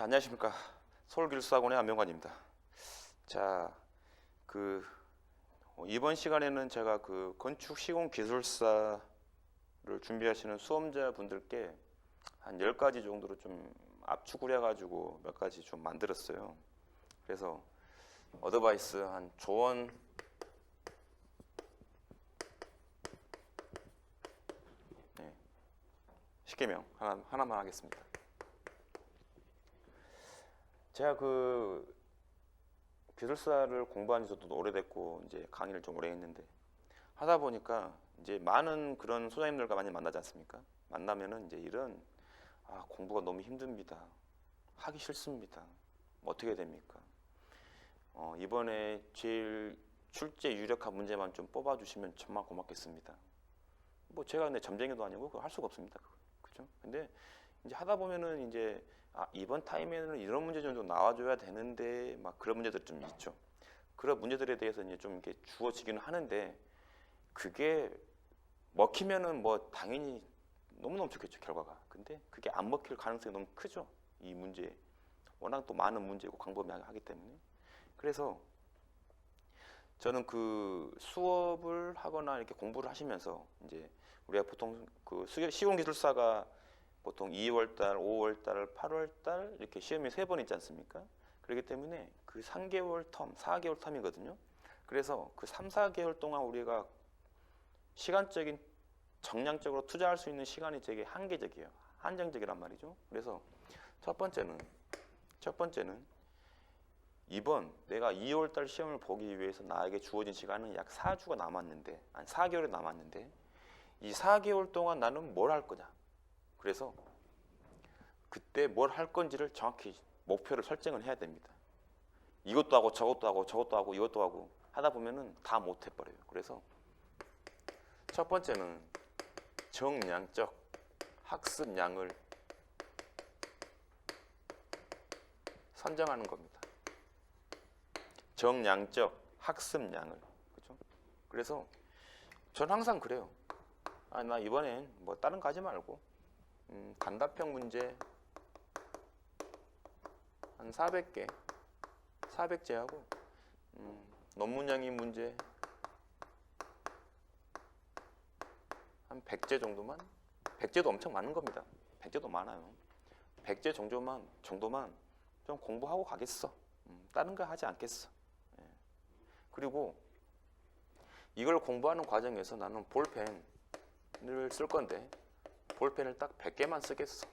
자, 안녕하십니까. 서울기술사학원의 안명관입니다. 자, 이번 시간에는 제가 건축 시공 기술사를 준비하시는 수험자분들께 한 10가지 정도로 좀 압축을 해가지고 몇 가지 좀 만들었어요. 그래서 어드바이스 한 조언 네, 10개명 하나만 하겠습니다. 제가 기술사를 공부한 지 저도 오래됐고 이제 강의를 좀 오래 했는데 하다 보니까 이제 많은 그런 소장님들과 많이 만나지 않습니까? 만나면은 이제 공부가 너무 힘듭니다. 하기 싫습니다. 어떻게 됩니까? 이번에 제일 출제 유력한 문제만 좀 뽑아주시면 정말 고맙겠습니다. 뭐 제가 근데 점쟁이도 아니고 그거 할 수가 없습니다. 그죠? 근데 이제 하다 보면은 이제 이번 타임에는 이런 문제 정도 나와줘야 되는데 막 그런 문제들 좀 있죠. 그런 문제들에 대해서 이제 좀 이렇게 주어지기는 하는데 그게 먹히면은 뭐 당연히 너무너무 좋겠죠, 결과가. 근데 그게 안 먹힐 가능성이 너무 크죠. 이 문제 워낙 또 많은 문제고 광범위하기 때문에. 그래서 저는 수업을 하거나 이렇게 공부를 하시면서 이제 우리가 보통 시공기술사가 보통 2월달, 5월달, 8월달 이렇게 시험이 3번 있지 않습니까? 그렇기 때문에 3개월 텀, 4개월 텀이거든요. 그래서 3, 4개월 동안 우리가 시간적인 정량적으로 투자할 수 있는 시간이 되게 한계적이에요. 한정적이란 말이죠. 그래서 첫 번째는 이번 내가 2월달 시험을 보기 위해서 나에게 주어진 시간은 약 4주가 남았는데, 4개월이 남았는데 이 4개월 동안 나는 뭘 할 거냐? 그래서 그때 뭘 할 건지를 정확히 목표를 설정을 해야 됩니다. 이것도 하고 저것도 하고 저것도 하고 이것도 하고 하다 보면은 다 못 해버려요. 그래서 첫 번째는 정량적 학습량을 선정하는 겁니다. 정량적 학습량을. 그렇죠? 그래서 저는 항상 그래요. 나 이번엔 뭐 다른 거 하지 말고 단답형 문제 한 400개, 400제하고 논문형의 문제 한 100제 정도만. 100제도 엄청 많은 겁니다. 100제도 많아요. 100제 정도만 좀 공부하고 가겠어. 다른 거 하지 않겠어. 예. 그리고 이걸 공부하는 과정에서 나는 볼펜을 쓸 건데 볼펜을 딱 100개만 쓰겠어.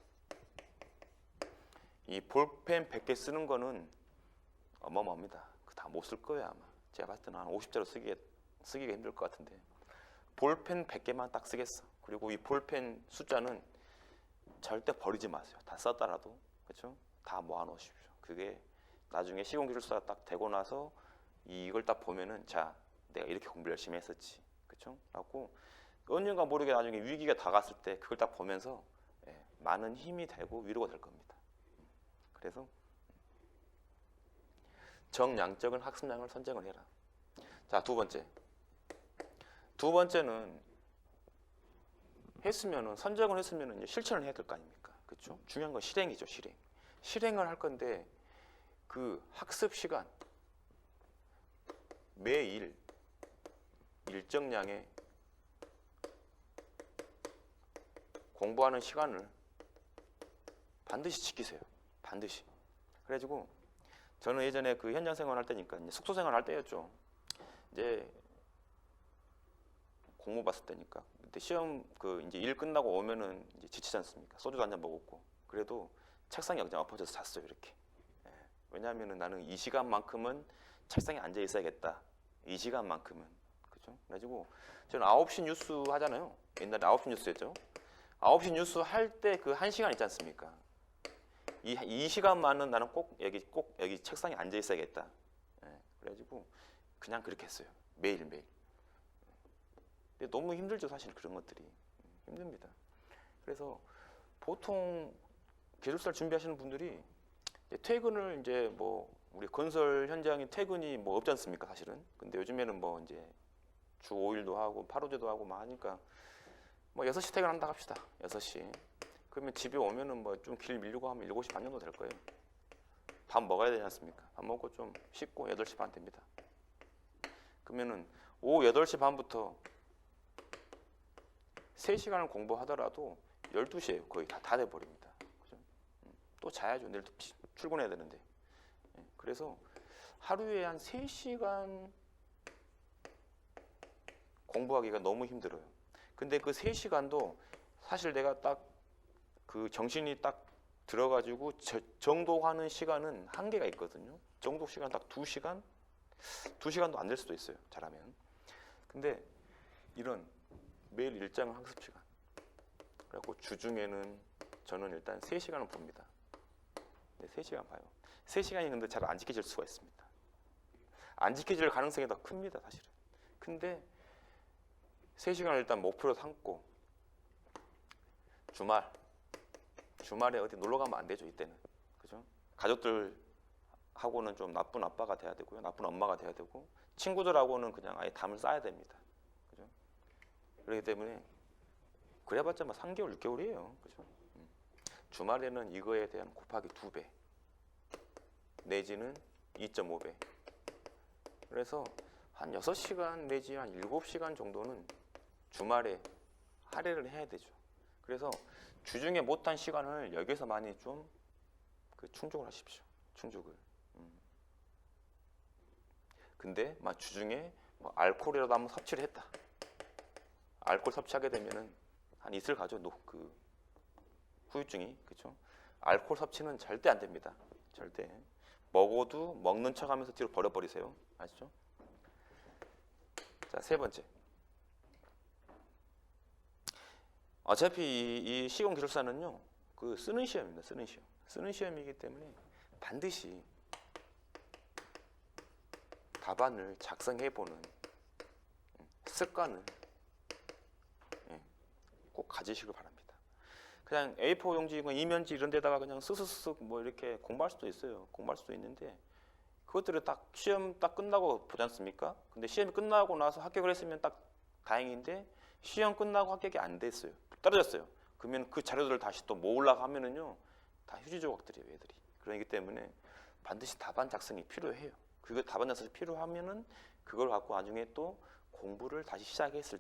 이 볼펜 100개 쓰는 거는 어마어마합니다. 다 못 쓸 거예요 아마. 제가 봤을 때는 한 50자로 쓰기가 힘들 것 같은데 볼펜 100개만 딱 쓰겠어. 그리고 이 볼펜 숫자는 절대 버리지 마세요. 다 썼더라도. 그렇죠? 다 모아놓으십시오. 그게 나중에 시공기술사 딱 되고 나서 이걸 딱 보면은 자, 내가 이렇게 공부 열심히 했었지. 그렇죠? 라고 언젠가 모르게 나중에 위기가 다가왔을 때 그걸 딱 보면서 많은 힘이 되고 위로가 될 겁니다. 그래서 정량적인 학습량을 선정을 해라. 자, 두 번째는 선정을 했으면은 이제 실천을 해야 될 거 아닙니까? 그렇죠? 중요한 건 실행이죠, 실행. 실행을 할 건데 학습 시간 매일 일정량의 공부하는 시간을 반드시 지키세요. 반드시. 그래가지고 저는 예전에 현장 생활할 때니까 이제 숙소 생활할 때였죠. 이제 공부 봤을 때니까 그때 시험 이제 일 끝나고 오면은 이제 지치지 않습니까? 소주도 한잔 먹었고 그래도 책상에 그냥 엎어져서 잤어요 이렇게. 왜냐하면은 나는 이 시간만큼은 책상에 앉아 있어야겠다. 이 시간만큼은. 그죠? 그래가지고 저는 9시 뉴스 하잖아요. 옛날에 9시 뉴스였죠. 9시 뉴스 할 때 1시간 있지 않습니까? 이 시간만은 나는 꼭 여기 책상에 앉아 있어야겠다. 그래가지고 그냥 그렇게 했어요. 매일매일. 근데 너무 힘들죠, 사실 그런 것들이. 힘듭니다. 그래서 보통 기술사를 준비하시는 분들이 퇴근을 이제 우리 건설 현장에 퇴근이 없지 않습니까, 사실은. 근데 요즘에는 이제 주 5일도 하고 8호제도 하고 막 하니까 6시 퇴근한다 합시다. 6시. 그러면 집에 오면은 좀 길 밀리고 하면 7시 반 정도 될 거예요. 밥 먹어야 되지 않습니까? 밥 먹고 좀 씻고 8시 반 됩니다. 그러면은 오후 8시 반부터 3시간을 공부하더라도 12시에 거의 다 돼버립니다. 그죠? 또 자야죠. 내일 또 출근해야 되는데. 그래서 하루에 한 3시간 공부하기가 너무 힘들어요. 근데 그 3시간도 사실 내가 딱 그 정신이 딱 들어가지고 정독하는 시간은 한계가 있거든요. 정독 시간 딱 2시간? 2시간도 안 될 수도 있어요. 잘하면. 근데 이런 매일 일정 학습 시간. 그래갖고 주중에는 저는 일단 3시간을 봅니다. 네, 3시간 봐요. 3시간이 근데 잘 안 지켜질 수가 있습니다. 안 지켜질 가능성이 더 큽니다, 사실은. 근데 3시간을 일단 목표로 삼고 주말에 어디 놀러 가면 안 되죠, 이때는. 그죠? 가족들하고는 좀 나쁜 아빠가 돼야 되고요. 나쁜 엄마가 돼야 되고 친구들하고는 그냥 아예 담을 쌓아야 됩니다. 그죠? 그렇기 때문에 그래봤자 뭐 3개월, 6개월이에요. 그죠? 주말에는 이거에 대한 곱하기 2배 내지는 2.5배. 그래서 한 6시간 내지 한 7시간 정도는 주말에 할애를 해야 되죠. 그래서 주중에 못한 시간을 여기서 많이 좀 충족을 하십시오. 충족을. 근데 막 주중에 뭐 알코올이라도 한번 섭취를 했다. 알코올 섭취하게 되면은 한 이틀 가죠. 그 후유증이. 그렇죠? 알코올 섭취는 절대 안 됩니다. 절대. 먹어도 먹는 척하면서 뒤로 버려버리세요. 아시죠? 자, 3번째. 어차피 이 시공 기술사는요, 그 쓰는 시험입니다. 쓰는 시험. 쓰는 시험이기 때문에 반드시 답안을 작성해보는 습관을 꼭 가지시길 바랍니다. 그냥 A4 용지, 이면지 이런 데다가 그냥 쓱쓱쓱 뭐 이렇게 공부할 수도 있어요. 공부할 수도 있는데 그것들을 딱 시험 딱 끝나고 보지 않습니까? 근데 시험이 끝나고 나서 합격을 했으면 딱 다행인데 시험 끝나고 합격이 안 됐어요. 떨어졌어요. 그러면 그 자료들을 다시 또 모으려고 하면은요, 다 휴지 조각들이에요, 애들이. 그러기 때문에 반드시 답안 작성이 필요해요. 그거 답안 작성이 필요하면은 그걸 갖고 나중에 또 공부를 다시 시작했을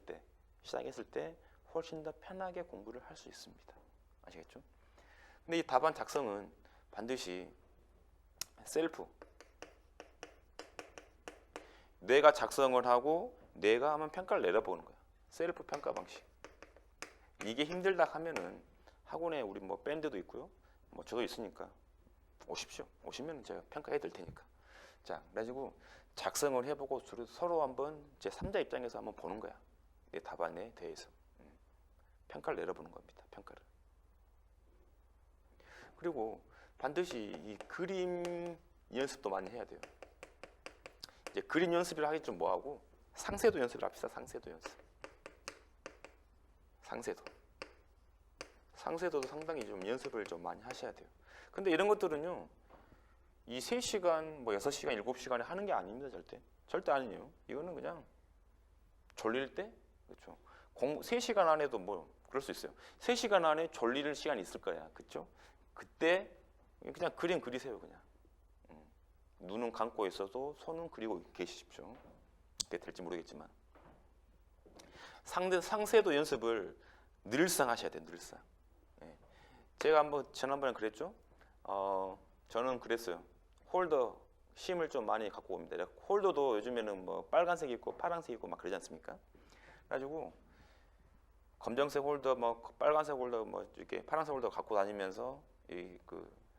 때 훨씬 더 편하게 공부를 할 수 있습니다. 아시겠죠? 근데 이 답안 작성은 반드시 셀프. 내가 작성을 하고 내가 하면 평가를 내려보는 거야. 셀프 평가 방식. 이게 힘들다 하면은 학원에 우리 뭐 밴드도 있고요. 뭐 저도 있으니까 오십시오. 오시면 제가 평가해 드릴 테니까. 자, 그래가지고 작성을 해보고 서로 한번 제 3자 입장에서 한번 보는 거야. 내 답안에 대해서 평가를 내려보는 겁니다. 평가를. 그리고 반드시 이 그림 연습도 많이 해야 돼요. 이제 그림 연습을 하기 좀 뭐하고 상세도 연습을 합시다. 상세도 연습. 상세도도 상당히 좀 연습을 좀 많이 하셔야 돼요. 근데 이런 것들은요, 이 3시간, 뭐 6시간, 7시간에 하는 게 아닙니다. 절대 아니에요. 이거는 그냥 졸릴 때, 그렇죠. 3시간 안에도 뭐 그럴 수 있어요. 3시간 안에 졸릴 시간이 있을 거야. 그렇죠? 그때 그냥 그림 그리세요. 그냥. 눈은 감고 있어도 손은 그리고 계십시오. 그게 될지 모르겠지만. 상세도 연습을 늘상 하셔야 돼요. 늘상. 제가 지난번에 그랬죠. 저는 그랬어요. 홀더 심을 좀 많이 갖고 옵니다. 홀더도 요즘에는 뭐 빨간색 있고 파란색 있고 막 그러지 않습니까? 그래가지고 검정색 홀더, 뭐 빨간색 홀더, 뭐 이렇게 파란색 홀더 갖고 다니면서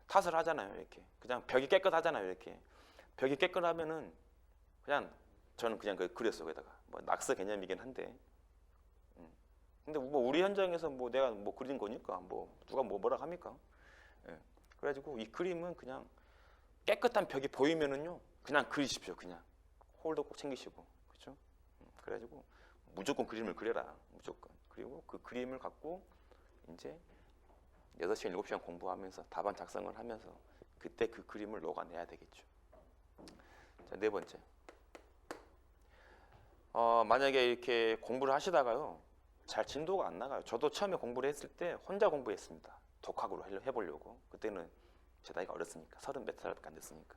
탓을 하잖아요. 이렇게 그냥 벽이 깨끗하잖아요. 이렇게 벽이 깨끗하면은 그냥 저는 그냥 그렸어요. 거기다가 뭐 낙서 개념이긴 한데. 근데 뭐 우리 현장에서 뭐 내가 뭐 그린 거니까 뭐 누가 뭐라 합니까? 그래가지고 이 그림은 그냥 깨끗한 벽이 보이면은요 그냥 그리십시오. 그냥 홀더 꼭 챙기시고, 그렇죠? 그래가지고 무조건 그림을 그려라. 무조건. 그리고 그 그림을 갖고 이제 6시간, 7시간 공부하면서 답안 작성을 하면서 그때 그 그림을 녹아내야 되겠죠. 자, 4번째. 만약에 이렇게 공부를 하시다가요 잘 진도가 안 나가요. 저도 처음에 공부를 했을 때 혼자 공부했습니다. 독학으로 해보려고. 그때는 제 나이가 어렸으니까 30 몇 살밖에 안 됐으니까.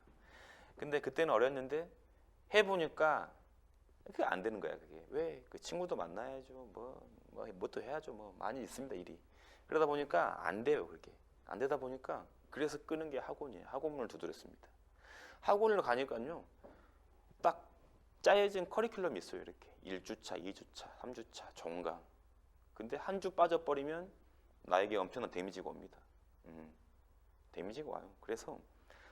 근데 그때는 어렸는데 해보니까 그게 안 되는 거야. 그게 왜 그 친구도 만나야죠. 뭐 또 해야죠. 뭐 많이 있습니다 일이. 그러다 보니까 안 돼요. 그게 안 되다 보니까 그래서 끄는 게 학원이에요. 학원문을 두드렸습니다. 학원을 가니까요 딱 짜여진 커리큘럼이 있어요. 이렇게 1주차, 2주차, 3주차, 종강. 근데 한 주 빠져버리면 나에게 엄청난 데미지가 옵니다. 데미지가 와요. 그래서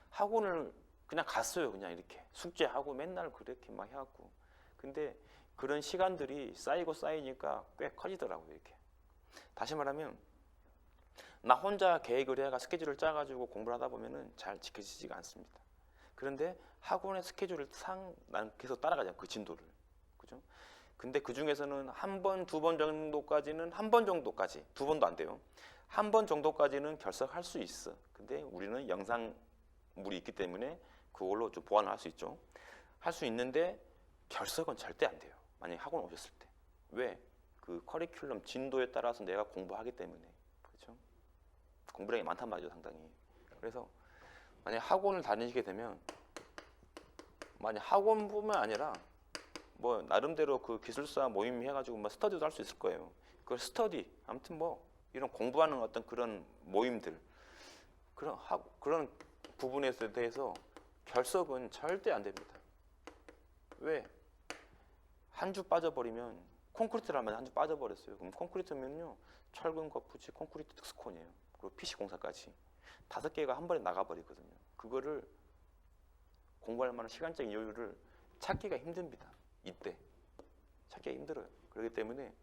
학원을 그냥 갔어요. 그냥 이렇게 숙제하고 맨날 그렇게 막 해갖고. 근데 그런 시간들이 쌓이고 쌓이니까 꽤 커지더라고요. 이렇게. 다시 말하면 나 혼자 계획을 해가 스케줄을 짜가지고 공부를 하다 보면은 잘 지켜지지가 않습니다. 그런데 학원의 스케줄을 난 계속 따라가잖아요. 그 진도를. 그죠? 근데 그 중에서는 한 번, 두 번 정도까지는 한 번 정도까지, 두 번도 안 돼요. 한 번 정도까지는 결석할 수 있어. 근데 우리는 영상물이 있기 때문에 그걸로 좀 보완을 할 수 있죠. 할 수 있는데 결석은 절대 안 돼요. 만약에 학원 오셨을 때. 왜? 그 커리큘럼 진도에 따라서 내가 공부하기 때문에. 그렇죠? 공부량이 많단 말이죠, 상당히. 그래서 만약 학원을 다니시게 되면 만약 학원뿐만 아니라 뭐 나름대로 그 기술사 모임 해가지고 뭐 스터디도 할 수 있을 거예요. 그 스터디, 아무튼 뭐 이런 공부하는 어떤 그런 모임들 그런 부분에 대해서 결석은 절대 안 됩니다. 왜? 한 주 빠져버리면 콘크리트라면 한 주 빠져버렸어요. 그럼 콘크리트면요 철근 거푸치 콘크리트 특수콘이에요. 그리고 PC 공사까지 5개가 한 번에 나가버리거든요. 그거를 공부할 만한 시간적인 여유를 찾기가 힘듭니다. 이때 찾기가 힘들어요. 그렇기 때문에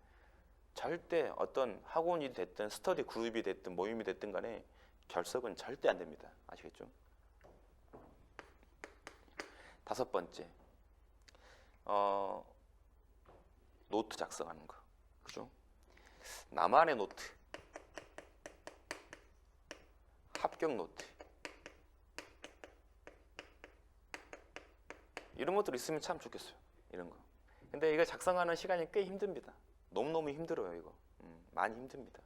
절대 어떤 학원이 됐든 스터디 그룹이 됐든 모임이 됐든 간에 결석은 절대 안 됩니다. 아시겠죠? 5번째, 노트 작성하는 거. 그죠? 나만의 노트, 합격 노트. 이런 것들 있으면 참 좋겠어요. 이런 거. 근데 이거 작성하는 시간이 꽤 힘듭니다. 너무너무 힘들어요, 이거. 많이 힘듭니다.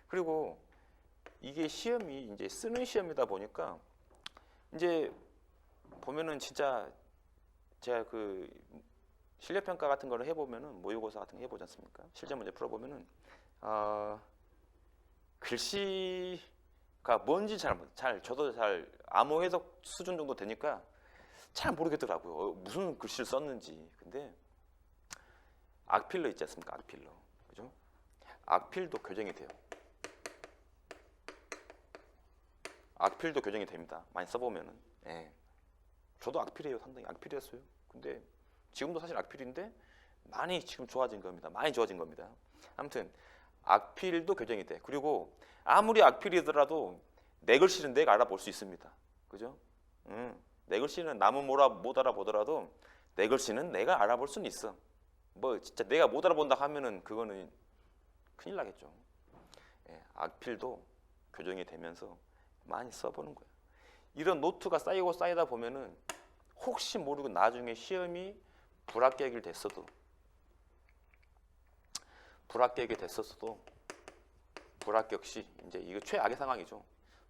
그리고 이게 시험이 이제 쓰는 시험이다 보니까 이제 보면은 진짜 제가 그 실력평가 같은 거를 해보면은 모의고사 같은 거 해보지 않습니까? 실전 문제 풀어보면은 글씨가 뭔지 저도 잘 암호 해석 수준 정도 되니까 잘 모르겠더라고요. 무슨 글씨를 썼는지. 근데 악필로 있지 않습니까? 악필로. 그죠? 악필도 교정이 돼요. 악필도 교정이 됩니다. 많이 써보면은. 예. 저도 악필이에요. 상당히 악필이었어요. 근데 지금도 사실 악필인데 많이 지금 좋아진 겁니다. 많이 좋아진 겁니다. 아무튼 악필도 교정이 돼. 그리고 아무리 악필이더라도 내 글씨는 내가 알아볼 수 있습니다. 그죠? 내 글씨는 남은 못 알아보더라도 내 글씨는 내가 알아볼 수는 있어. 뭐 진짜 내가 못 알아본다 하면은 그거는 큰일 나겠죠. 예, 악필도 교정이 되면서 많이 써보는 거예요. 이런 노트가 쌓이고 쌓이다 보면은 혹시 모르고 나중에 시험이 불합격이 됐어도 불합격 시 이제 이거 최악의 상황이죠.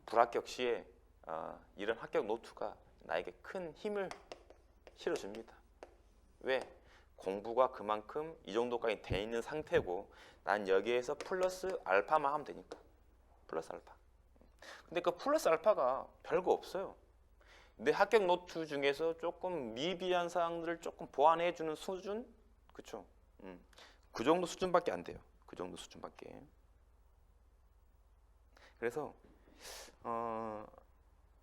불합격 시에 이런 합격 노트가 나에게 큰 힘을 실어줍니다. 왜? 공부가 그만큼 이 정도까지 돼 있는 상태고 난 여기에서 플러스 알파만 하면 되니까. 플러스 알파. 근데 그 플러스 알파가 별거 없어요. 내 합격 노트 중에서 조금 미비한 사항들을 조금 보완해 주는 수준? 그쵸? 그 정도 수준밖에 안 돼요. 그 정도 수준밖에. 그래서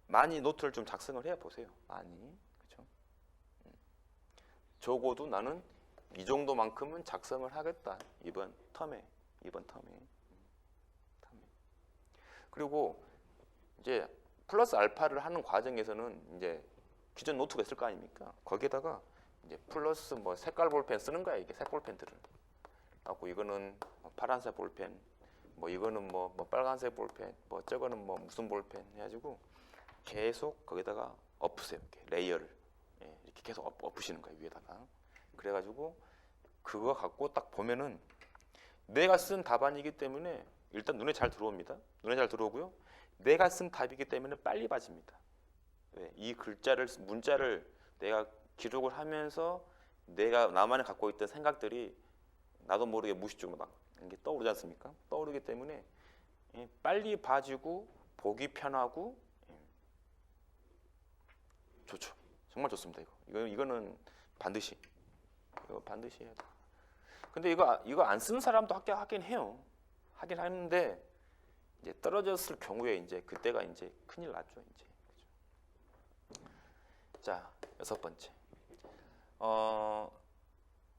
많이 노트를 좀 작성을 해 보세요. 많이. 그쵸? 적어도 나는 이 정도만큼은 작성을 하겠다. 이번 텀에. 그리고 이제 플러스 알파를 하는 과정에서는 이제 기존 노트가 있을 거 아닙니까? 거기에다가 이제 플러스 뭐 색깔 볼펜 쓰는 거야. 이게 색 볼펜들을. 하고 이거는 파란색 볼펜, 뭐 이거는 뭐 빨간색 볼펜, 뭐 저거는 뭐 무슨 볼펜 해가지고 계속 거기다가 엎으세요. 이렇게 레이어를 이렇게 계속 엎으시는 거예요 위에다가. 그래가지고 그거 갖고 딱 보면은 내가 쓴 답안이기 때문에 일단 눈에 잘 들어옵니다. 눈에 잘 들어오고요. 내가 쓴 답이기 때문에 빨리 빠집니다. 왜? 이 문자를 내가 기록을 하면서 내가 나만이 갖고 있던 생각들이 나도 모르게 무의식적으로 막 이게 떠오르지 않습니까? 떠오르기 때문에 빨리 봐지고 보기 편하고 좋죠. 정말 좋습니다. 이거는 반드시 해야 돼. 근데 이거 안 쓰는 사람도 하긴 해요. 하긴 하는데 이제 떨어졌을 경우에 이제 그때가 이제 큰일 났죠. 이제. 자, 6번째.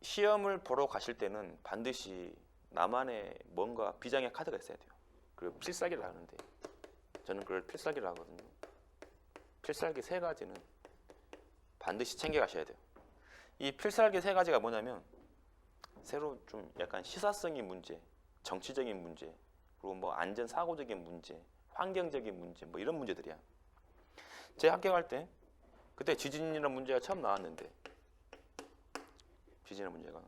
시험을 보러 가실 때는 반드시 나만의 뭔가 비장의 카드가 있어야 돼요. 그리고 필살기를 하는데 저는 그걸 필살기를 하거든요. 필살기 3가지는 반드시 챙겨가셔야 돼요. 이 필살기 3가지가 뭐냐면 새로 좀 약간 시사성의 문제, 정치적인 문제, 그리고 뭐 안전사고적인 문제, 환경적인 문제, 뭐 이런 문제들이야. 제가 합격할 때 그때 지진이라는 문제가 처음 나왔는데 지진이라는 문제가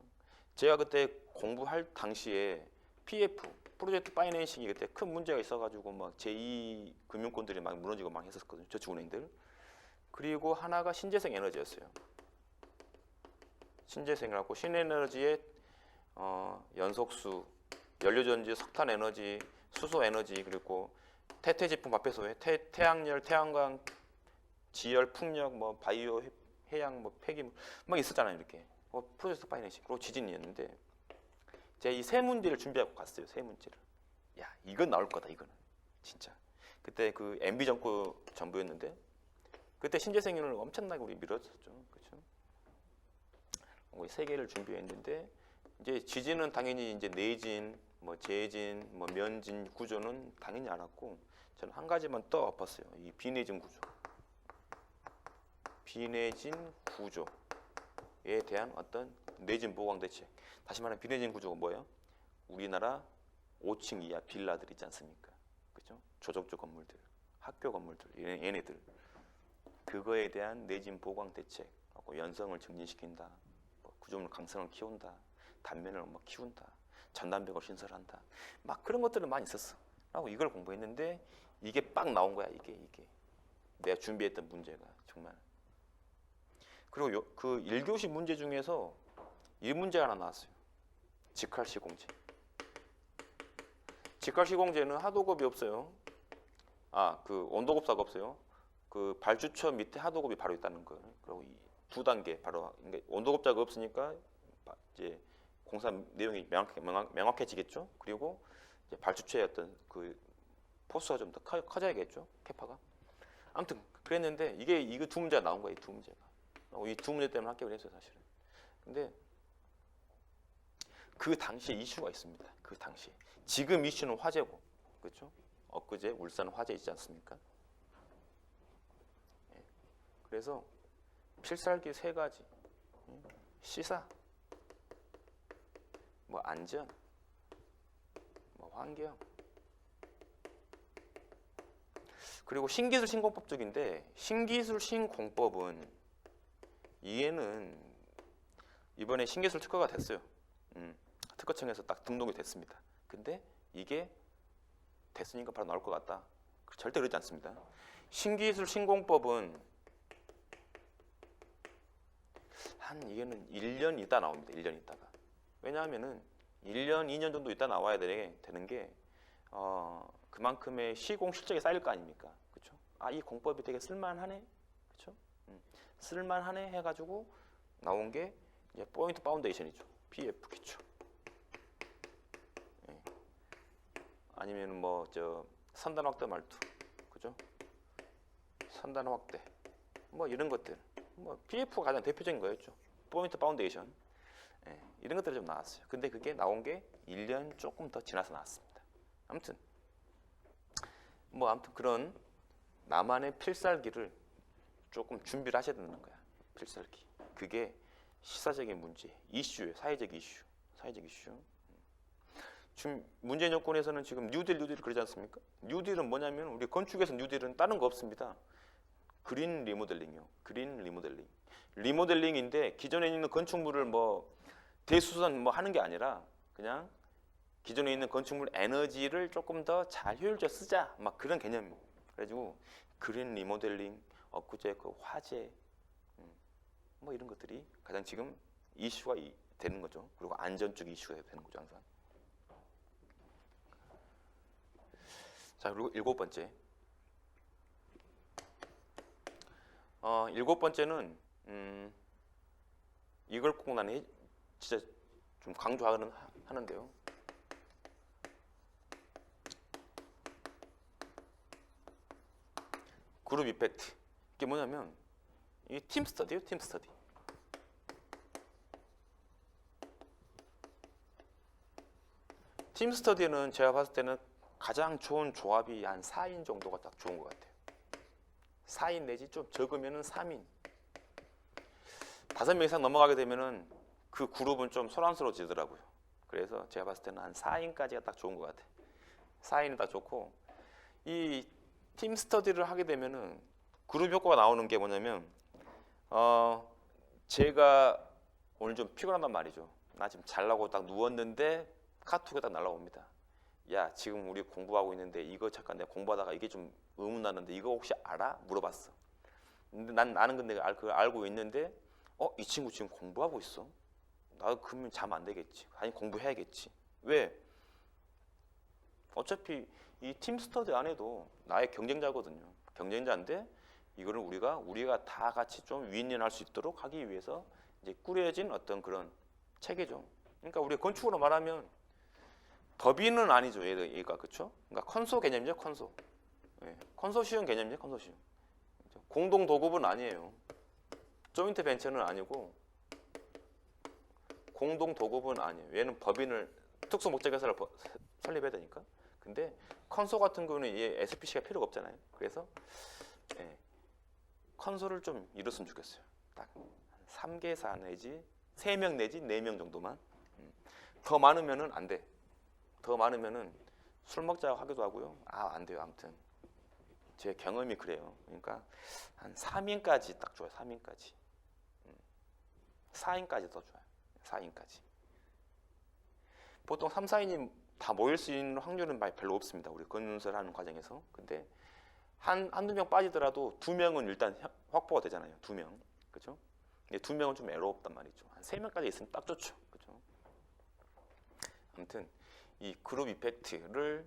제가 그때 공부할 당시에 PF 프로젝트 파이낸싱이 그때 큰 문제가 있어가지고 막 제2 금융권들이 막 무너지고 막 했었거든요. 저축은행들. 그리고 하나가 신재생 에너지였어요. 신재생이라고 신에너지의 연속수, 연료전지, 석탄에너지, 수소에너지, 그리고 태태제품 앞에서 태양열, 태양광, 지열, 풍력, 뭐 바이오, 해양, 뭐 폐기물 막 있었잖아요. 이렇게 프로젝트 파이낸싱 그리고 지진이었는데 제가 이 3문제를 준비하고 갔어요. 3문제를. 야, 이건 나올 거다. 이거는 진짜. 그때 그 MB 정부였는데 그때 신재생을 엄청나게 우리 밀었었죠. 그렇죠? 3개를 준비했는데 이제 지진은 당연히 이제 내진, 뭐 재진, 뭐 면진 구조는 당연히 알았고 저는 한 가지만 더 엎었어요. 이 비내진 구조. 비내진 구조에 대한 어떤 내진 보강 대책. 다시 말하면 비내진 구조가 뭐예요? 우리나라 5층 이하 빌라들 있지 않습니까? 그죠? 조적조 건물들, 학교 건물들, 얘네들. 그거에 대한 내진 보강 대책, 연성을 증진시킨다, 구조물 강성을 키운다, 단면을 막 키운다, 전담벽을 신설한다, 막 그런 것들은 많이 있었어. 라고 이걸 공부했는데 이게 빡 나온 거야. 이게 내가 준비했던 문제가 정말. 그리고 그 1교시 문제 중에서 이 문제가 하나 나왔어요. 직할시공제. 직할시공제는 하도급이 없어요. 그 온도급사가 없어요. 그 발주처 밑에 하도급이 바로 있다는 거예요. 그리고 이 2단계 바로 그러니까 온도급자가 없으니까 이제 공사 내용이 명확해지겠죠. 그리고 이제 발주처의 어떤 그 포스가 좀 더 커져야겠죠. 캐파가. 아무튼 그랬는데 이거 2문제가 나온 거예요. 2문제가. 이 2문제 때문에 합격을 했어요, 사실은. 근데 그 당시에 이슈가 있습니다. 그 당시에. 지금 이슈는 화재고, 그렇죠? 엊그제 울산 화재 있지 않습니까? 그래서 필살기 3가지, 시사, 뭐 안전, 뭐 환경, 그리고 신기술 신공법 쪽인데 신기술 신공법은 얘는 이번에 신기술 특허가 됐어요. 특허청에서 딱 등록이 됐습니다. 근데 이게 됐으니까 바로 나올 것 같다. 절대 그러지 않습니다. 신기술 신공법은 이게는 1년 있다 나옵니다. 1년 있다가. 왜냐하면은 1년, 2년 정도 있다 나와야 되는 게 그만큼의 시공 실적이 쌓일 거 아닙니까? 그렇죠? 이 공법이 되게 쓸만하네. 그렇죠? 쓸만하네 해가지고 나온 게 이제 포인트 파운데이션이죠. PF 기초. 아니면 뭐 선단 확대 말투, 그죠? 선단 확대, 뭐 이런 것들, 뭐 PF가 가장 대표적인 거였죠. 포인트 파운데이션, 이런 것들이 좀 나왔어요. 근데 그게 나온 게 1년 조금 더 지나서 나왔습니다. 아무튼 그런 나만의 필살기를 조금 준비를 하셔야 되는 거야. 필살기. 그게 시사적인 문제, 이슈예요. 사회적 이슈. 지금 문재인 정권에서는 지금 뉴딜 그러지 않습니까? 뉴딜은 뭐냐면 우리 건축에서 뉴딜은 다른 거 없습니다. 그린 리모델링이요. 그린 리모델링. 리모델링인데 기존에 있는 건축물을 뭐 대수선 뭐 하는 게 아니라 그냥 기존에 있는 건축물 에너지를 조금 더 잘 효율적으로 쓰자, 막 그런 개념. 그래가지고 그린 리모델링, 엊그제 화재, 뭐 이런 것들이 가장 지금 이슈가 되는 거죠. 그리고 안전 쪽 이슈가 되는 거죠, 항상. 자, 그리고 일곱 번째. 일곱 번째는 이걸 꼭 나는 진짜 좀 강조하는데요. 그룹 이펙트. 이게 뭐냐면 이 팀 스터디예요, 팀 스터디. 팀 스터디는 제가 봤을 때는 가장 좋은 조합이 한 4인 정도가 딱 좋은 것 같아요. 4인 내지 좀 적으면은 3인. 5명 이상 넘어가게 되면은 그 그룹은 좀 소란스러워지더라고요. 그래서 제가 봤을 때는 한 4인까지가 딱 좋은 것 같아요. 4인이 딱 좋고, 이 팀 스터디를 하게 되면은 그룹 효과가 나오는 게 뭐냐면, 제가 오늘 좀 피곤하단 말이죠. 나 지금 잘라고 딱 누웠는데 카톡이 딱 날라옵니다. 야, 지금 우리 공부하고 있는데 이거 잠깐 내가 공부하다가 이게 좀 의문나는데 이거 혹시 알아? 물어봤어. 근데 나는 근데 그걸 알고 있는데 이 친구 지금 공부하고 있어. 나도 그러면 잠 안 되겠지. 아니 공부해야겠지. 왜? 어차피 이 팀 스터디 안에도 나의 경쟁자거든요. 경쟁자인데 이거를 우리가 다 같이 좀 윈윈할 수 있도록 하기 위해서 이제 꾸려진 어떤 그런 체계죠. 그러니까 우리 건축으로 말하면 법인은 아니죠, 얘가. 그렇죠? 그러니까 컨소 개념이죠, 컨소. 예, 컨소시엄 개념이죠, 컨소시엄. 공동 도급은 아니에요. 조인트 벤처는 아니고 공동 도급은 아니에요. 얘는 법인을 특수 목적 회사를 설립해야 되니까. 근데 컨소 같은 경우는 얘 SPC가 필요가 없잖아요. 그래서 컨소를 좀 이뤘으면 좋겠어요. 딱 3개사 내지 3명 내지 4명 정도만. 더 많으면은 안 돼. 더 많으면은 술 먹자고 하기도 하고요. 안 돼요. 아무튼 제 경험이 그래요. 그러니까 한 3인까지 딱 좋아요. 3인까지. 4인까지 더 좋아요. 4인까지. 보통 3, 4인이 다 모일 수 있는 확률은 별로 없습니다. 우리 건설하는 과정에서. 근데 한두 명 빠지더라도 2명은 일단 확보가 되잖아요. 2명. 그렇죠? 근데 2명은 좀 애로웠단 말이죠. 한 3명까지 있으면 딱 좋죠. 그렇죠? 아무튼 이 그룹 이펙트를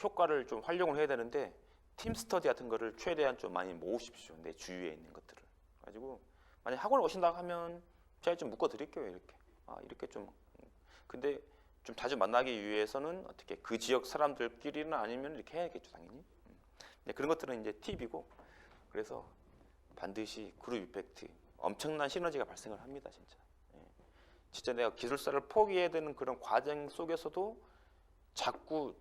효과를 좀 활용을 해야 되는데 팀 스터디 같은 거를 최대한 좀 많이 모으십시오. 내 주위에 있는 것들을. 가지고 만약 학원을 오신다고 하면 제가 좀 묶어 드릴게요. 이렇게. 이렇게 좀. 근데 좀 자주 만나기 위해서는 어떻게 그 지역 사람들끼리는 아니면 이렇게 해야겠죠, 당연히. 근데 그런 것들은 이제 팁이고. 그래서 반드시 그룹 이펙트 엄청난 시너지가 발생을 합니다, 진짜. 진짜 내가 기술사를 포기해야 되는 그런 과정 속에서도 자꾸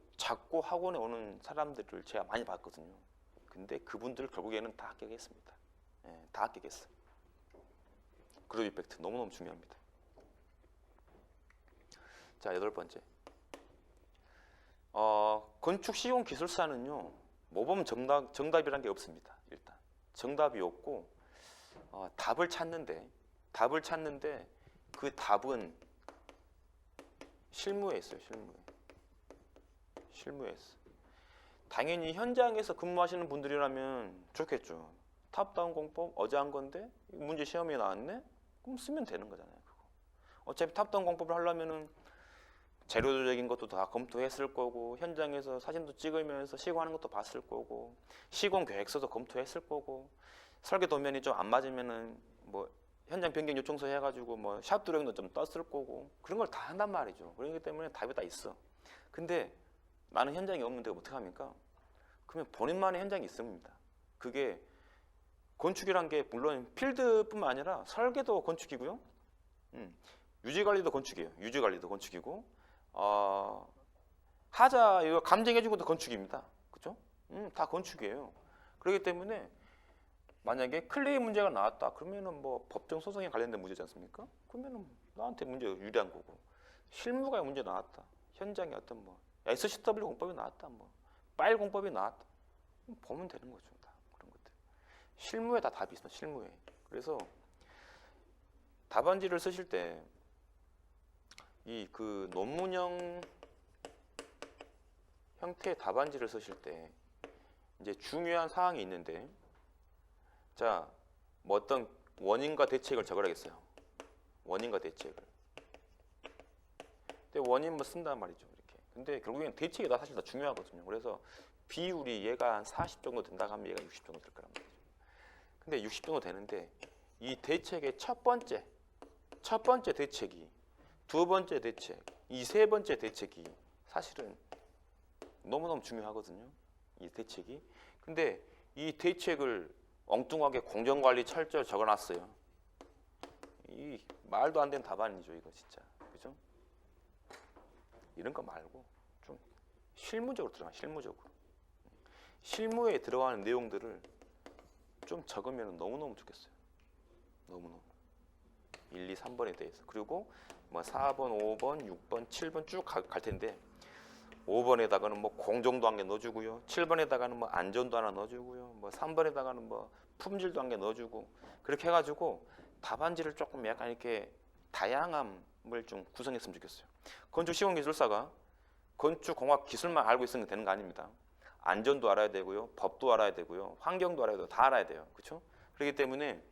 학원에 오는 사람들을 제가 많이 봤거든요. 근데 그분들 결국에는 다 합격했습니다. 다 합격했어요. 그룹 이펙트 너무너무 중요합니다. 자, 8번째. 건축 시공 기술사는요, 모범 정답이란 게 없습니다. 일단 정답이 없고 답을 찾는데 그 답은 실무에 있어요. 실무에 있어. 당연히 현장에서 근무하시는 분들이라면 좋겠죠. 탑다운 공법 어제 한 건데 문제 시험에 나왔네? 그럼 쓰면 되는 거잖아요. 그거. 어차피 탑다운 공법을 하려면은 재료적인 것도 다 검토했을 거고, 현장에서 사진도 찍으면서 시공하는 것도 봤을 거고, 시공 계획서도 검토했을 거고, 설계 도면이 좀 안 맞으면은 뭐 현장 변경 요청서 해가지고 뭐 샵 드로잉도 좀 떴을 거고, 그런 걸 다 한단 말이죠. 그렇기 때문에 답이 다 있어. 근데 나는 현장이 없는데 어떻게 합니까? 그러면 본인만의 현장이 있습니다. 그게 건축이란 게 물론 필드뿐만 아니라 설계도 건축이고요. 유지관리도 건축이에요. 유지관리도 건축이고, 하자 이거 감정해준 것도 건축입니다. 그렇죠? 다 건축이에요. 그렇기 때문에 만약에 클레임 문제가 나왔다 그러면은 뭐 법정 소송에 관련된 문제지 않습니까? 그러면은 나한테 문제 유리한 거고, 실무가 문제 나왔다, 현장에 어떤 뭐 SCW 공법이 나왔다, 뭐 파일 공법이 나왔다, 보면 되는 거죠. 다 그런 것들. 실무에 다 답이 있어. 실무에. 그래서 답안지를 쓰실 때 이 그 논문형 형태의 답안지를 쓰실 때 이제 중요한 사항이 있는데, 자, 뭐 어떤 원인과 대책을 적으라겠어요. 원인과 대책을. 근데 원인 뭐 쓴단 말이죠, 이렇게. 근데 결국엔 대책이 다 사실 다 중요하거든요. 그래서 비율이 얘가 한 40 정도 된다고 하면 얘가 60 정도 될 거란 말이죠. 근데 60 정도 되는데 이 대책의 첫 번째 대책이, 두 번째 대책, 이 세 번째 대책이 사실은 너무너무 중요하거든요. 이 대책이. 근데 이 대책을 엉뚱하게 공정관리 철저히 적어놨어요. 이 말도 안 되는 답안이죠, 이거 진짜. 그죠? 이런 거 말고 좀 실무적으로 들어가, 실무적으로. 실무에 들어가는 내용들을 좀 적으면 너무너무 좋겠어요. 너무너무. 1, 2, 3번에 대해서. 그리고 뭐 4번, 5번, 6번, 7번 쭉 갈 텐데 5번에다가는 뭐 공정도 한 개 넣어주고요. 7번에다가는 뭐 안전도 하나 넣어주고요. 뭐 3번에다가는 뭐 품질도 한 개 넣어주고, 그렇게 해가지고 답안지를 조금 약간 이렇게 다양함을 좀 구성했으면 좋겠어요. 건축시공기술사가 건축공학 기술만 알고 있으면 되는 거 아닙니다. 안전도 알아야 되고요, 법도 알아야 되고요, 환경도 알아야 되고, 다 알아야 돼요. 그렇죠? 그렇기 때문에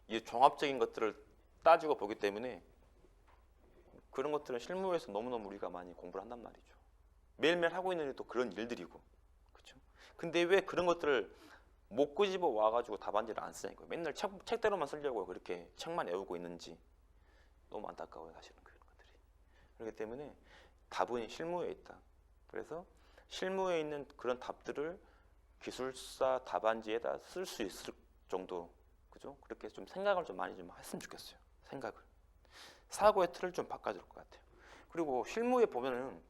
이 종합적인 것들을 따지고 보기 때문에 그런 것들은 실무에서 너무너무 우리가 많이 공부를 한단 말이죠. 매일매일 하고 있는 게 또 그런 일들이고, 그렇죠? 근데 왜 그런 것들을 못 끄집어 와가지고 답안지를 안 쓰냐고요. 맨날 책대로만 쓰려고 그렇게 책만 외우고 있는지 너무 안타까워요, 사실은 그런 것들이. 그렇기 때문에 답은 실무에 있다. 그래서 실무에 있는 그런 답들을 기술사 답안지에다 쓸 수 있을 정도, 그죠? 그렇게 좀 생각을 좀 많이 좀 했으면 좋겠어요. 생각을. 사고의 틀을 좀 바꿔줄 것 같아요. 그리고 실무에 보면은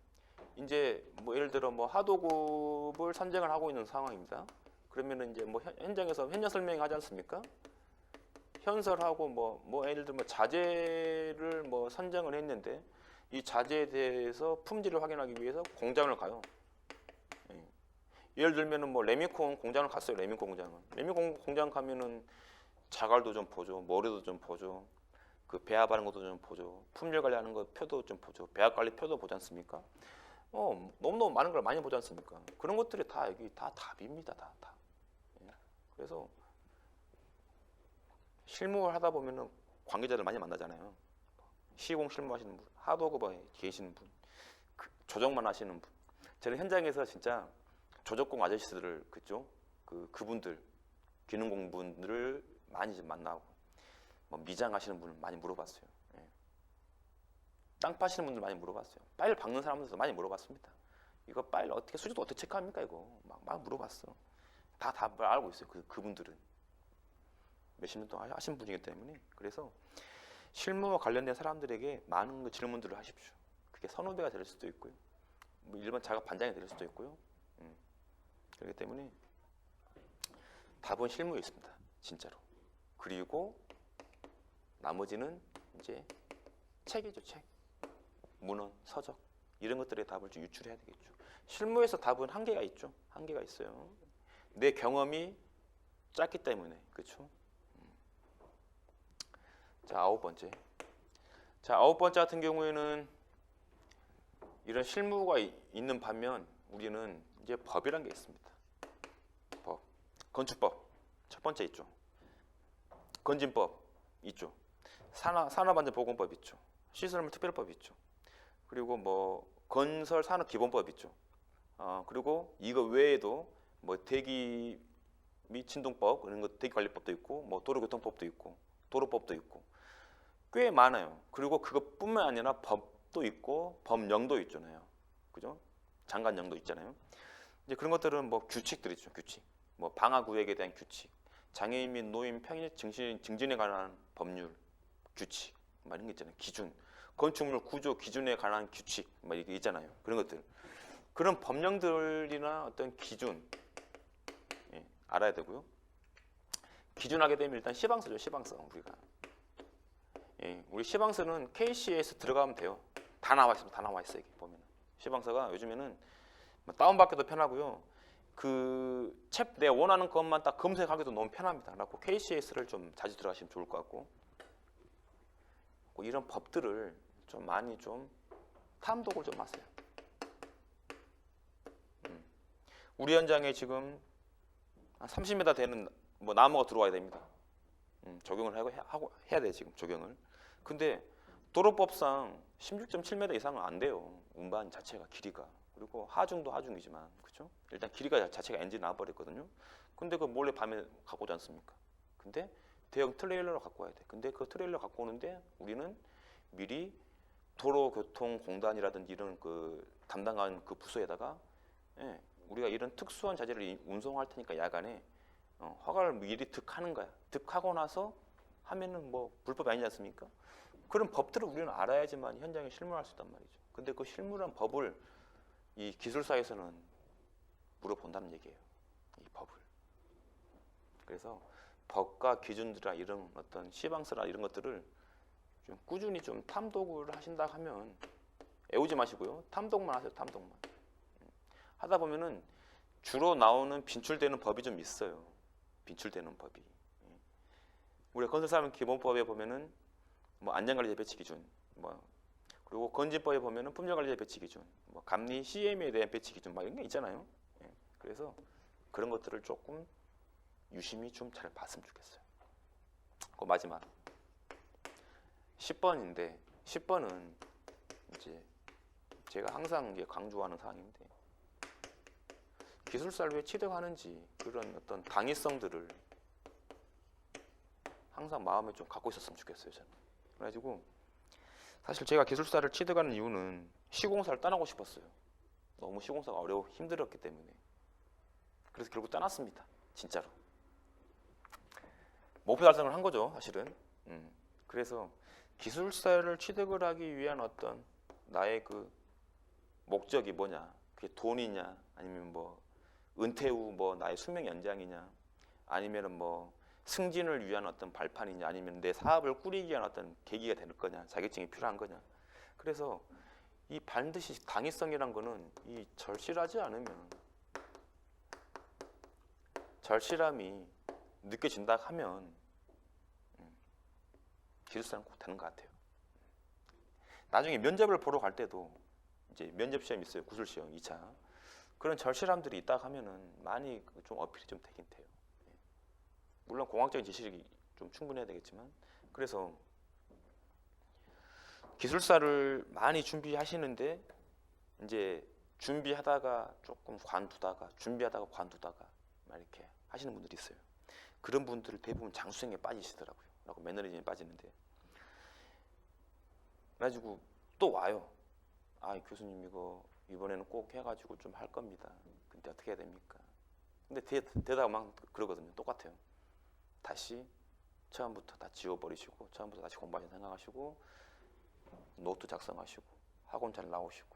이제 뭐 예를 들어 뭐 하도급을 선정을 하고 있는 상황입니다. 그러면은 이제 뭐 현장에서 현장 설명하지 않습니까? 현설하고 뭐 예를 들어 뭐 자재를 뭐 선정을 했는데 이 자재에 대해서 품질을 확인하기 위해서 공장을 가요. 예를 들면은 뭐 레미콘 공장을 갔어요. 레미콘 공장은. 레미콘 공장 가면은 자갈도 좀 보죠. 모래도 좀 보죠. 그 배합하는 것도 좀 보죠. 품질 관리하는 거 표도 좀 보죠. 배합 관리 표도 보지 않습니까? 너무너무 많은 걸 많이 보지 않습니까? 그런 것들이 다 여기 다 답입니다. 다. 예. 그래서 실무를 하다 보면은 관계자들 많이 만나잖아요. 시공 실무하시는 분, 하도급에 계시는 분, 조정만 하시는 분. 저는 현장에서 진짜 조적공 아저씨들을 그죠? 그분들 기능공분들을 많이 좀 만나고, 뭐 미장하시는 분을 많이 물어봤어요. 예. 땅 파시는 분들 많이 물어봤어요. 파일 박는 사람들도 많이 물어봤습니다. 이거 파일 어떻게 수주도 어떻게 체크합니까 이거 막 물어봤어. 다 답을 알고 있어요. 그분들은 몇십 년 동안 하신 분이기 때문에. 그래서 실무와 관련된 사람들에게 많은 질문들을 하십시오. 그게 선후배가 될 수도 있고요, 뭐 일반 작업 반장이 될 수도 있고요. 그렇기 때문에 답은 실무에 있습니다, 진짜로. 그리고 나머지는 이제 책이죠, 책. 문헌, 서적 이런 것들의 답을 좀 유출해야 되겠죠. 실무에서 답은 한계가 있죠. 한계가 있어요. 내 경험이 짧기 때문에. 그렇죠? 자, 아홉 번째. 자, 아홉 번째 같은 경우에는 이런 실무가 있는 반면 우리는 이제 법이란 게 있습니다. 법. 건축법 첫 번째 있죠. 건진법 있죠. 산업안전보건법 있죠. 시설물 특별법 있죠. 그리고 뭐 건설 산업 기본법 있죠. 그리고 이거 외에도 뭐 대기 및 진동법 이런 거, 대기관리법도 있고, 뭐 도로교통법도 있고, 도로법도 있고, 꽤 많아요. 그리고 그것뿐만 아니라 법도 있고 법령도 있잖아요. 그죠? 장관령도 있잖아요. 이제 그런 것들은 뭐 규칙들이죠. 규칙. 뭐 방화구역에 대한 규칙, 장애인 및 노인 편의 증진에 관한 법률, 규칙, 막 이런 게 있잖아요. 기준, 건축물 구조 기준에 관한 규칙, 막 이게 있잖아요. 그런 것들, 그런 법령들이나 어떤 기준, 예, 알아야 되고요. 기준하게 되면 일단 시방서죠. 시방서 우리가. 예, 우리 시방서는 KC에서 들어가면 돼요. 다 나와 있습니다. 다 나와 있어요. 이게 보면 시방서가 요즘에는 다운받기도 편하고요. 그 책 내가 원하는 것만 딱 검색하기도 너무 편합니다. 그래서 KCS를 좀 자주 들어가시면 좋을 것 같고, 이런 법들을 좀 많이 좀 탐독을 좀 하세요. 우리 현장에 지금 한 30m 되는 뭐 나무가 들어와야 됩니다. 적용을 하고 해야 돼 지금 적용을. 근데 도로법상 16.7m 이상은 안 돼요. 운반 자체가 길이가. 그리고 하중도 하중이지만 그렇죠? 일단 길이가 자체가 엔진 나와버렸거든요. 근데 그 몰래 밤에 갖고 오지 않습니까? 근데 대형 트레일러로 갖고 와야 돼. 근데 그 트레일러 갖고 오는데 우리는 미리 도로교통공단이라든지 이런 그 담당한 그 부서에다가 우리가 이런 특수한 자재를 운송할 테니까 야간에 허가를 미리 득하는 거야. 득하고 나서 하면은 뭐 불법이 아니지 않습니까? 그런 법들을 우리는 알아야지만 현장에 실무할 수 있단 말이죠. 근데 그 실무란 법을 이 기술사에서는 물어본다는 얘기예요. 이 법을. 그래서 법과 기준들이나 이런 어떤 시방서나 이런 것들을 좀 꾸준히 좀 탐독을 하신다 하면 애우지 마시고요. 탐독만 하세요. 탐독만. 하다 보면은 주로 나오는 빈출되는 법이 좀 있어요. 빈출되는 법이. 우리가 건설사업 기본법에 보면은 뭐 안전관리자 배치 기준, 뭐 그리고 건진법에 보면은 품질관리자 배치 기준, 뭐 감리 CM에 대한 배치 기준, 막 이런 게 있잖아요. 그래서 그런 것들을 조금 유심히 좀 잘 봤으면 좋겠어요. 그 마지막 10번인데 10번은 이제 제가 항상 이제 강조하는 사항인데 기술사를 왜 취득하는지 그런 어떤 당위성들을 항상 마음에 좀 갖고 있었으면 좋겠어요. 저는. 그래가지고 사실 제가 기술사를 취득하는 이유는 시공사를 떠나고 싶었어요. 너무 시공사가 어려워 힘들었기 때문에. 그래서 결국 떠났습니다. 진짜로. 목표 달성을 한 거죠, 사실은. 그래서 기술사를 취득을 하기 위한 어떤 나의 그 목적이 뭐냐? 그게 돈이냐? 아니면 뭐 은퇴 후 뭐 나의 수명 연장이냐? 아니면은 뭐 승진을 위한 어떤 발판이냐? 아니면 내 사업을 꾸리기 위한 어떤 계기가 될 거냐? 자격증이 필요한 거냐? 그래서 이 반드시 당위성이란 거는 이 절실하지 않으면 절실함이 느껴진다 하면 기술사는 꼭 되는 것 같아요. 나중에 면접을 보러 갈 때도 이제 면접 시험이 있어요. 구술 시험 2차. 그런 절실함들이 있다 하면은 많이 좀 어필이 좀 되긴 돼요. 물론 공학적인 지식이 좀 충분해야 되겠지만 그래서 기술사를 많이 준비하시는데 이제 준비하다가 조금 관두다가 준비하다가 관두다가 막 이렇게 하시는 분들이 있어요. 그런 분들 대부분 장수생에 빠지시더라고요. 라고 매너리즘에 빠지는데 그래가지고 또 와요. 아 교수님 이거 이번에는 꼭 해가지고 좀 할 겁니다. 근데 어떻게 해야 됩니까? 근데 대답 막 그러거든요. 똑같아요. 다시 처음부터 다 지워버리시고 처음부터 다시 공부하시 생각하시고 노트 작성하시고 학원 잘 나오시고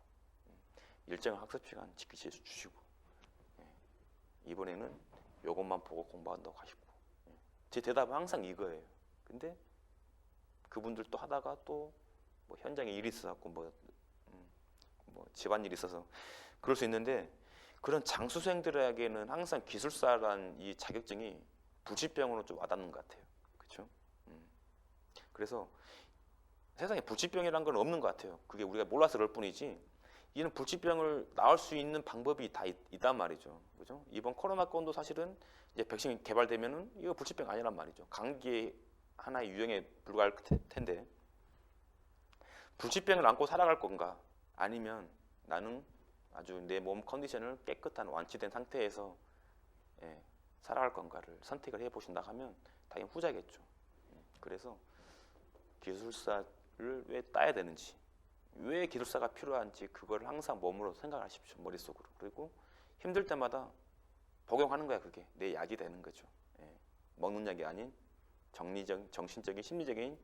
일정한 학습 시간 지키주시고 이번에는 이것만 보고 공부한다고 하시고 제 대답은 항상 이거예요. 근데 그분들 또 하다가 또 뭐 현장에 일이 있어갖고 뭐 집안일이 있어서 그럴 수 있는데 그런 장수생들에게는 항상 기술사란 이 자격증이 불치병으로 좀 와닿는 것 같아요. 그렇죠? 그래서 세상에 불치병이란 건 없는 것 같아요. 그게 우리가 몰라서 그럴 뿐이지 이는 불치병을 나을 수 있는 방법이 다 있단 말이죠. 그죠? 이번 코로나 건도 사실은 이제 백신이 개발되면은 이거 불치병 아니란 말이죠. 감기의 하나의 유형에 불과할 텐데 불치병을 안고 살아갈 건가? 아니면 나는 아주 내 몸 컨디션을 깨끗한 완치된 상태에서 살아갈 건가를 선택을 해보신다 하면 당연히 후자겠죠. 그래서 기술사를 왜 따야 되는지 왜 기술사가 필요한지 그걸 항상 몸으로 생각하십시오. 머릿속으로. 그리고 힘들 때마다 복용하는 거야. 그게 내 약이 되는 거죠. 먹는 약이 아닌 정신적인 심리적인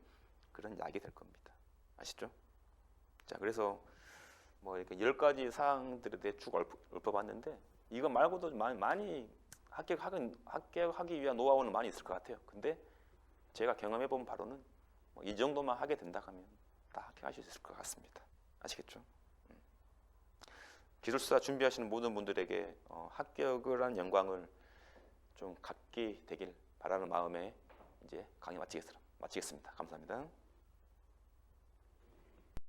그런 약이 될 겁니다. 아시죠? 자, 그래서 뭐 이렇게 10가지 사항들에 대해 쭉 읊어봤는데 이거 말고도 많이 합격하기 위한 노하우는 많이 있을 것 같아요. 근데 제가 경험해본 바로는 뭐이 정도만 하게 된다 하면 다 합격하실 수 있을 것 같습니다. 아시겠죠? 기술사 준비하시는 모든 분들에게 합격을 한 영광을 좀 갖게 되길 바라는 마음에 이제 강의 마치겠습니다. 감사합니다.